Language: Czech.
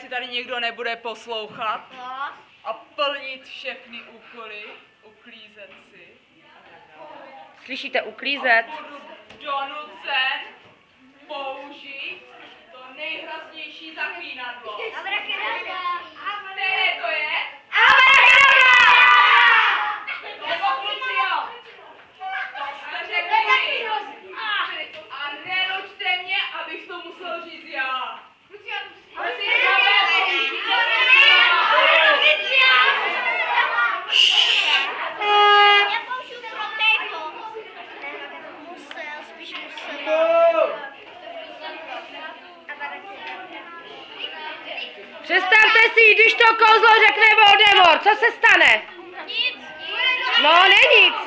jestli tady někdo nebude poslouchat a plnit všechny úkoly, uklízet si. Slyšíte, uklízet? Budu donucen použít to nejhroznější zaklínadlo. Které to je? Nebo kluci, jo. To jste řekli. A nenučte mě, abych to musel říct já. Představte si, když to kouzlo řekne Voldemort, co se stane? Nic. No, není nic.